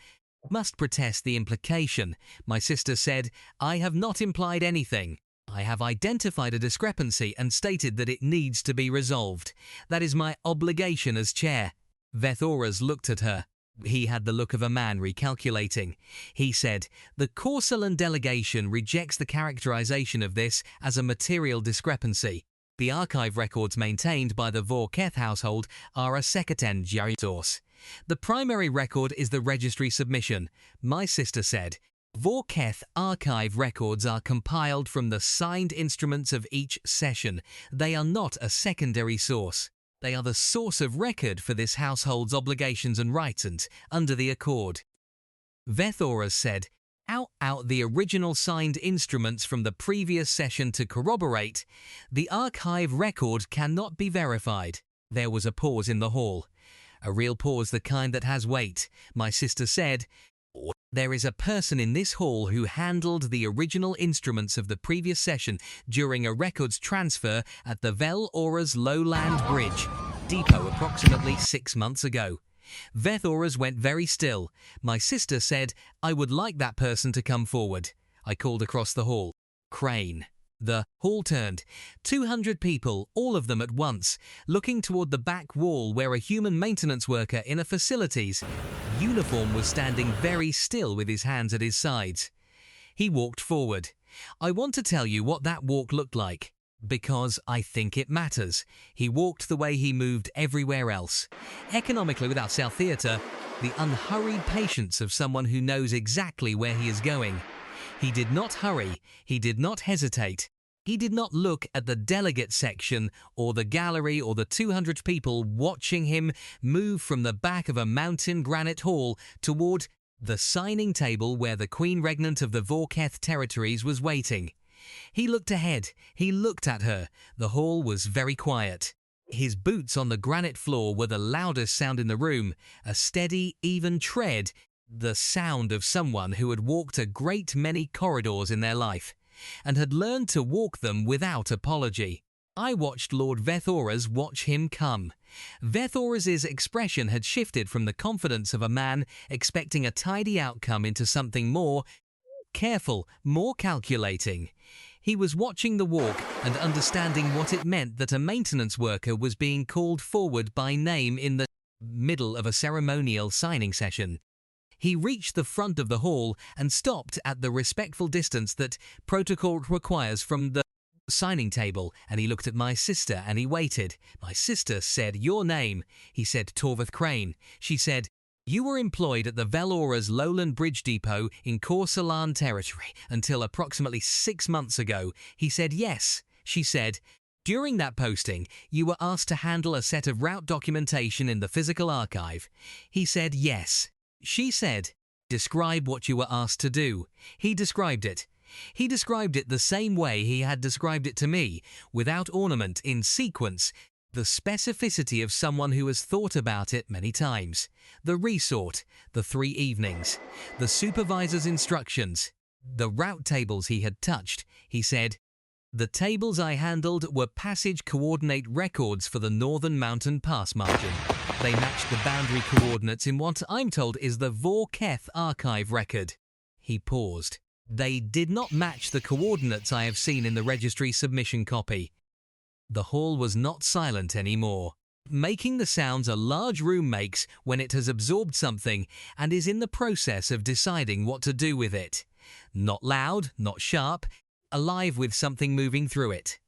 must protest the implication." My sister said, "I have not implied anything. I have identified a discrepancy and stated that it needs to be resolved. That is my obligation as chair." Vethoras looked at her. He had the look of a man recalculating. He said, "The Corsellan delegation rejects the characterization of this as a material discrepancy. The archive records maintained by the Vorketh household are a secondary source. The primary record is the registry submission." My sister said, "Vorketh archive records are compiled from the signed instruments of each session. They are not a secondary source. They are the source of record for this household's obligations and rights and under the accord." Vethoras said, out the original signed instruments from the previous session to corroborate, the archive record cannot be verified." There was a pause in the hall. A real pause, the kind that has weight. My sister said, "There is a person in this hall who handled the original instruments of the previous session during a records transfer at the Vel Auras Lowland Bridge depot approximately 6 months ago." Vethoras went very still. My sister said, "I would like that person to come forward." I called across the hall, "Crane." The hall turned. 200 people, all of them at once, looking toward the back wall where a human maintenance worker in a facilities uniform was standing very still with his hands at his sides. He walked forward. I want to tell you what that walk looked like, because I think it matters. He walked the way he moved everywhere else. Economically without South Theatre, the unhurried patience of someone who knows exactly where he is going. He did not hurry. He did not hesitate. He did not look at the delegate section or the gallery or the 200 people watching him move from the back of a mountain granite hall toward the signing table where the Queen Regnant of the Vorketh territories was waiting. He looked ahead. He looked at her. The hall was very quiet. His boots on the granite floor were the loudest sound in the room, a steady, even tread, the sound of someone who had walked a great many corridors in their life, and had learned to walk them without apology. I watched Lord Vethoras watch him come. Vethoras's expression had shifted from the confidence of a man expecting a tidy outcome into something more careful, more calculating. He was watching the walk and understanding what it meant that a maintenance worker was being called forward by name in the middle of a ceremonial signing session. He reached the front of the hall and stopped at the respectful distance that protocol requires from the signing table, and he looked at my sister and he waited. My sister said, "Your name." He said, "Torveth Crane." She said, "You were employed at the Velora's Lowland Bridge Depot in Corsalan territory until approximately 6 months ago." He said, "Yes." She said, "During that posting, you were asked to handle a set of route documentation in the physical archive." He said, "Yes." She said, "Describe what you were asked to do." He described it. He described it the same way he had described it to me, without ornament, in sequence, the specificity of someone who has thought about it many times. The resort, the 3 evenings, the supervisor's instructions, the route tables he had touched. He said, "The tables I handled were passage coordinate records for the Northern Mountain Pass margin. They matched the boundary coordinates in what I'm told is the Vorketh archive record." He paused. "They did not match the coordinates I have seen in the registry submission copy." The hall was not silent anymore, making the sounds a large room makes when it has absorbed something and is in the process of deciding what to do with it. Not loud, not sharp, alive with something moving through it.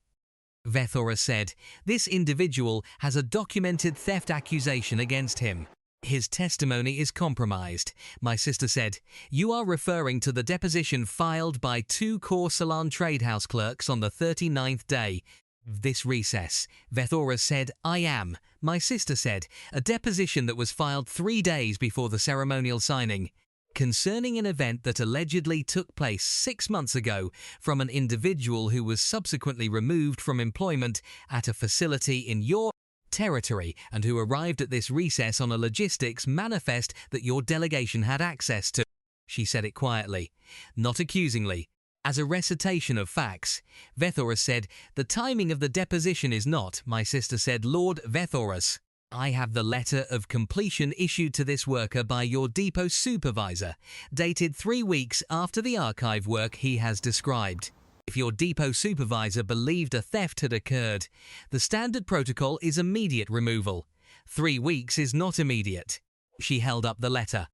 Vethora said, "This individual has a documented theft accusation against him. His testimony is compromised." My sister said, "You are referring to the deposition filed by 2 Corsalan trade house clerks on the 39th day of this recess." Vethora said, "I am." My sister said, "A deposition that was filed 3 days before the ceremonial signing, concerning an event that allegedly took place 6 months ago from an individual who was subsequently removed from employment at a facility in your territory and who arrived at this recess on a logistics manifest that your delegation had access to." She said it quietly, not accusingly, as a recitation of facts. Vethora said, "The timing of the deposition is not." My sister said, "Lord Vethoras, I have the letter of completion issued to this worker by your depot supervisor, dated 3 weeks after the archive work he has described. If your depot supervisor believed a theft had occurred, the standard protocol is immediate removal. 3 weeks is not immediate." She held up the letter.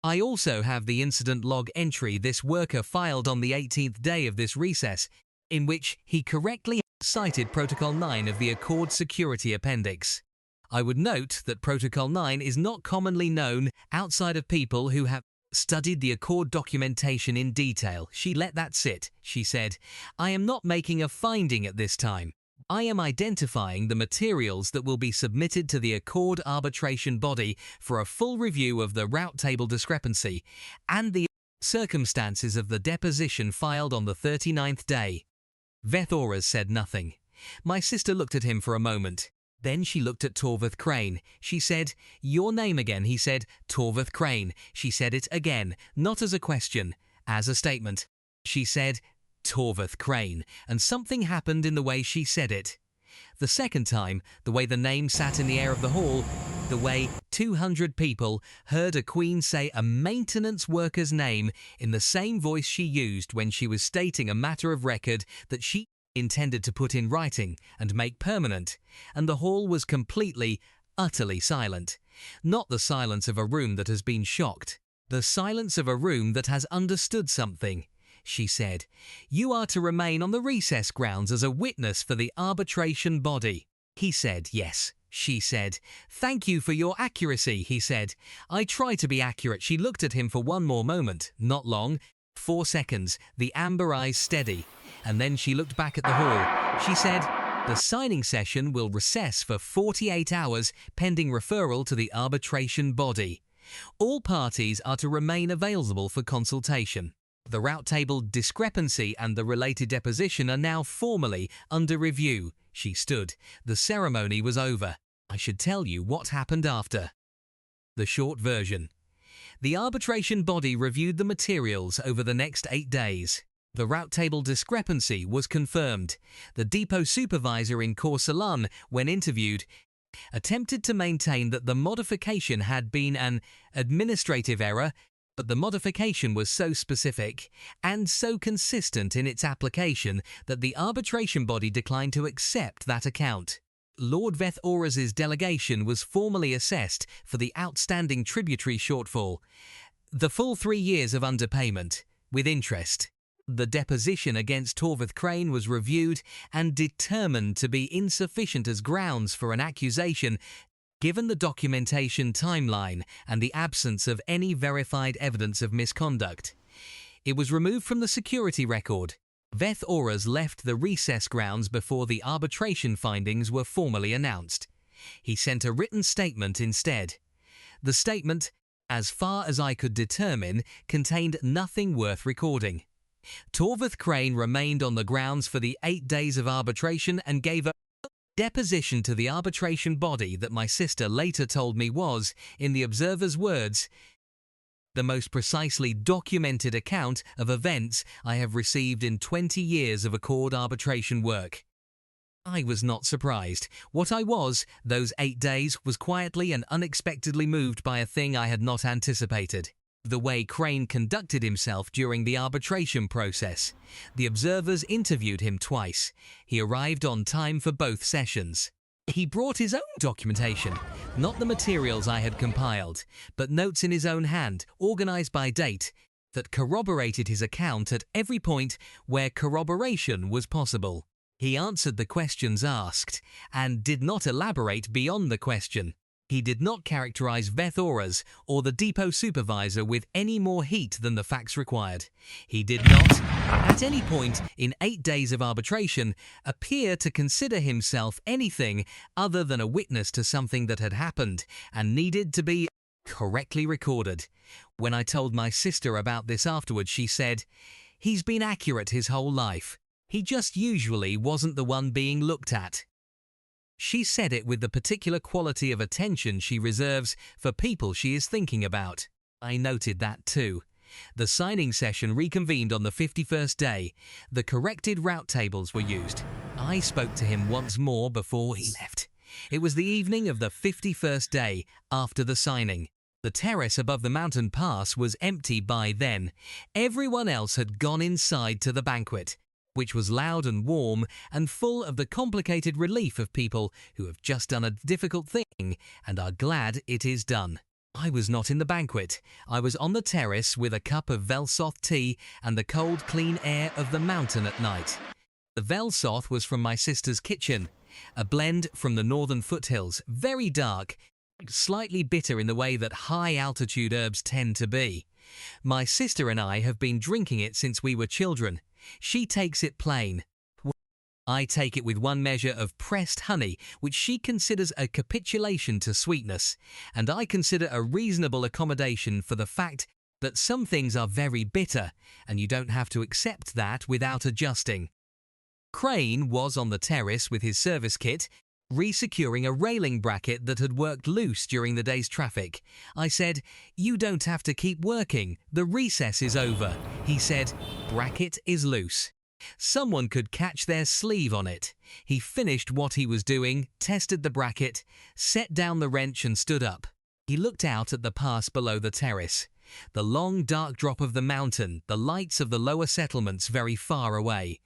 "I also have the incident log entry this worker filed on the 18th day of this recess, in which he correctly cited Protocol 9 of the Accord Security Appendix. I would note that Protocol 9 is not commonly known outside of people who have studied the Accord documentation in detail." She let that sit. She said, "I am not making a finding at this time. I am identifying the materials that will be submitted to the Accord arbitration body for a full review of the route table discrepancy and the circumstances of the deposition filed on the 39th day." Vethoras said nothing. My sister looked at him for a moment. Then she looked at Torveth Crane. She said, "Your name again." He said, "Torveth Crane." She said it again, not as a question, as a statement. She said, "Torveth Crane," and something happened in the way she said it. The second time, the way the name sat in the air of the hall, the way 200 people heard a queen say a maintenance worker's name in the same voice she used when she was stating a matter of record that she intended to put in writing and make permanent, and the hall was completely, utterly silent. Not the silence of a room that has been shocked, the silence of a room that has understood something. She said, "You are to remain on the recess grounds as a witness for the arbitration body." He said, "Yes." She said, "Thank you for your accuracy." He said, "I try to be accurate." She looked at him for one more moment, not long, 4 seconds, the amber eyes steady, and then she looked back at the hall. She said, "The signing session will recess for 48 hours pending referral to the arbitration body. All parties are to remain available for consultation. The route table discrepancy and the related deposition are now formally under review." She stood. The ceremony was over. I should tell you what happened after. The short version. The arbitration body reviewed the materials over the next 8 days. The route table discrepancy was confirmed. The depot supervisor in Corsalan, when interviewed, attempted to maintain that the modification had been an administrative error, but the modification was so specific and so consistent in its application that the arbitration body declined to accept that account. Lord Vethoras' delegation was formally assessed for the outstanding tributary shortfall, the full 3 years of underpayment, with interest. The deposition against Torvald Crane was reviewed and determined to be insufficient as grounds for an accusation, given the documentation timeline and the absence of any verified evidence of misconduct. It was removed from the security record. Veth Auras left the recess grounds before the arbitration findings were formally announced. He sent a written statement instead. The statement, as far as I could determine, contained nothing worth recording. Torvald Crane remained on the grounds for the 8 days of arbitration and gave a deposition to the arbitration body that my sister later told me was, in the observer's words, the most precisely documented account of events I have received in 20 years of Accord arbitration work. I was not surprised. What I was, those 8 days, was quietly and unexpectedly moved by a thing I had not anticipated. The way Crane conducted himself during the arbitration process. The observers interviewed him twice. He arrived on time for both sessions. He brought his own documentation, not the materials I had compiled, but notes in his own hand, organized by date, that corroborated his account at every point where corroboration was possible. He answered the questions asked, and did not elaborate beyond the question. He did not characterize Veth Auras or the depot supervisor with any more heat than the facts required. He did not, at any point in 8 days of arbitration, appear to consider himself anything other than a witness to something that had happened and needed to be correctly recorded. When I told my sister about this afterwards, she said, "He's been accurate his whole life. He just usually wasn't the one being looked at." She said it with the particular quality of attention she reserves for people she is thinking about. I noted that too. The signing session reconvened on the 51st day. The corrected route tables were used. I spoke to him once more before he left. It was the evening of the 51st day after the signing. The terrace above the mountain pass was empty by then. Everyone else had gone inside to the banquet, which was loud and warm and full of the complicated relief of people who have just done a difficult thing and are glad it is done. I was not in the banquet. I was on the terrace with a cup of Velsoth tea and the cold, clean air of the mountain at night. The Velsoth was from my sister's kitchen, a blend from the northern foothills, very dark, slightly bitter in the way that high-altitude herbs tend to be. My sister and I have been drinking it since we were children. She takes it plain. I take it with one measure of pressed honey, which she considers a capitulation to sweetness, and I consider a reasonable accommodation for the fact that some things are very bitter, and you don't have to accept that without adjusting. Crane was on the terrace with his service kit, re-securing a railing bracket that had worked loose during the day's traffic. I said, "You don't have to keep working. The recess is over." He said, "Bracket is loose. Someone could catch their sleeve on it." He finished what he was doing, tested the bracket, set down the wrench and stood up. He looked out at the pass below the terrace. The long dark drop of the mountain, the lights of the lower settlements very far away.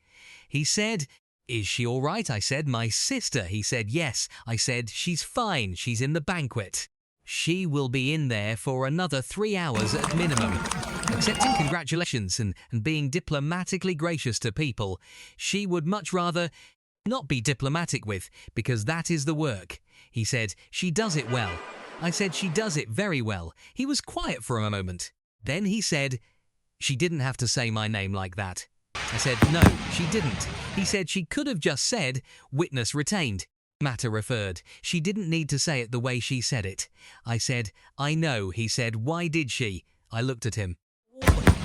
He said, "Is she all right?" I said, "My sister." He said, "Yes." I said, "She's fine. She's in the banquet. She will be in there for another 3 hours at minimum." Accepting congratulations and being diplomatically gracious to people she would much rather not be diplomatic with, because that is the work. He said, "She does it well." I said, "She does it very well." He was quiet for a moment. Then he said, "She didn't have to say my name like that." I said, "No, she didn't." He said she could have just said, "Witness retained. Matter referred." She didn't need to say it the way she said it. I said, "I know." He said, "Why did she?" I looked at him.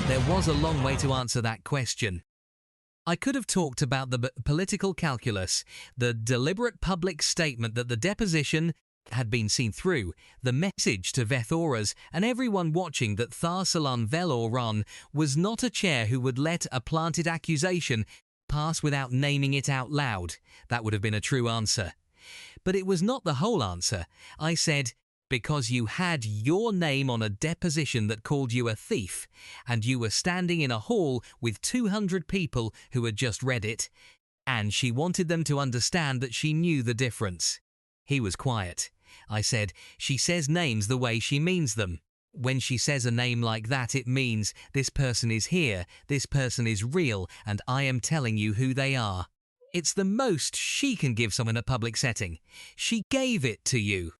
There was a long way to answer that question. I could have talked about the political calculus, the deliberate public statement that the deposition had been seen through, the message to Veth Auras and everyone watching that Thar-Salon Vel-Oron was not a chair who would let a planted accusation pass without naming it out loud. That would have been a true answer. But it was not the whole answer. I said, "Because you had your name on a deposition that called you a thief, and you were standing in a hall with 200 people who had just read it, and she wanted them to understand that she knew the difference." He was quiet. I said, "She says names the way she means them." When she says a name like that, it means this person is here, this person is real, and I am telling you who they are. It's the most she can give someone in a public setting. She gave it to you.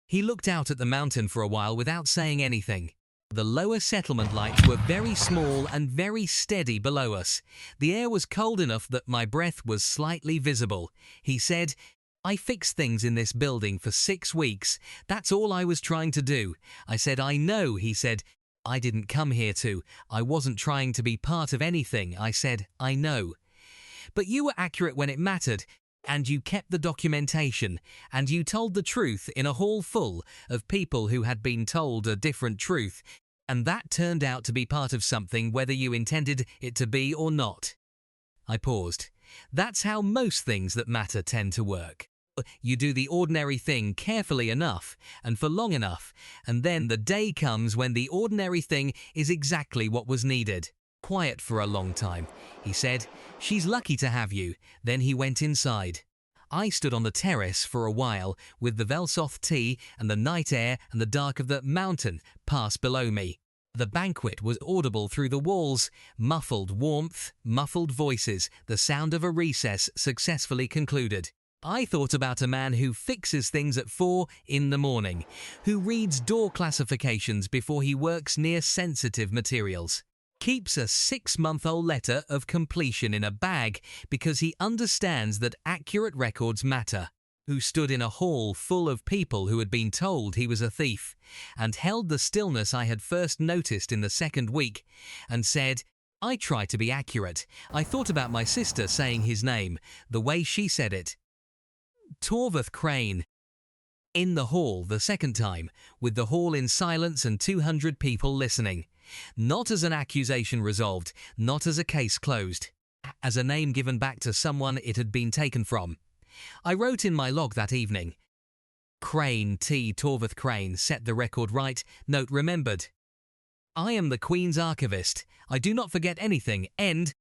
He looked out at the mountain for a while without saying anything. The lower settlement lights were very small and very steady below us. The air was cold enough that my breath was slightly visible. He said, I fixed things in this building for 6 weeks. That's all I was trying to do. I said, I know. He said, I didn't come here to. I wasn't trying to be part of anything. I said, I know. But you were accurate when it mattered, and you kept the documentation, and you told the truth in a hall full of people who had been told a different truth, and that turned out to be part of something whether you intended it to be or not. I paused. That's how most things that matter tend to work. You do the ordinary thing carefully enough and for long enough, and then the day comes when the ordinary thing is exactly what was needed. Quiet for a long time. He said, she's lucky to have you. Then he went inside. I stood on the terrace for a while with the Velsoth tea and the night air and the dark of the mountain pass below me. The banquet was audible through the walls, muffled warmth, muffled voices, the sound of a recess successfully concluded. I thought about a man who fixes things at 4 in the morning, who reads door classifications before he works near sensitive materials, keeps a 6-month-old letter of completion in a bag because he understands that accurate records matter, who stood in a hall full of people who had been told he was a thief, and held the stillness I had first noticed in the second week, and said, I try to be accurate. I thought about my sister saying his name, the way she said it. Torvath Crane. In the hall the second time, with the hall in silence and 200 people listening. Not as an accusation resolved, not as a case closed, as a name given back to someone it had been taken from. I wrote in my log that evening, Crane T. Torvath Crane set the record right, note remembered. I am the Queen's archivist. I do not forget anything. End.